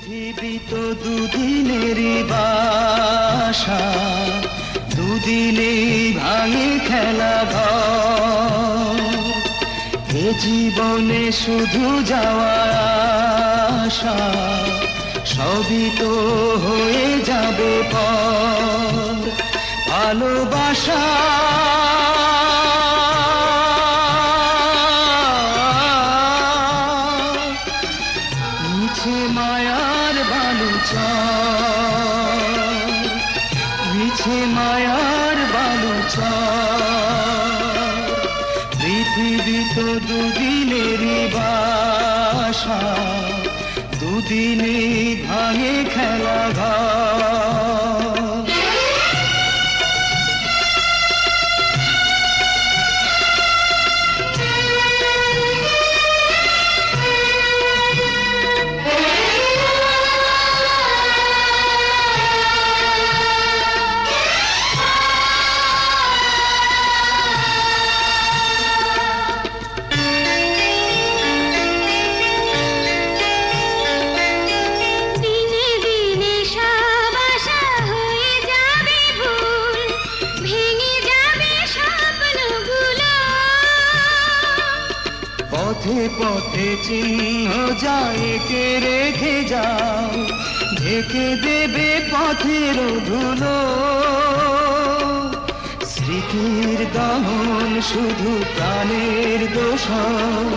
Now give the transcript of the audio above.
পৃথিবী তো দুদিনেরই বাসা, দুদিনেই ভাঙে খেলা ঘর। এ জীবনে শুধু যাওয়া আশা, সবই তো হয়ে যাবে পর। ভালোবাসা মিছে মায়ার বালুচর, মিছে মায়ার বালুচর। পৃথিবী তো দুদিনেরই বাসা, দুদিনেই ভাঙে খেলা ঘর। পথে পথে চিহ্ন যায় কে রেখে যাও, ঢেকে দেবে পথের ধুলো। স্মৃতির দহন শুধু প্রাণের দোষর,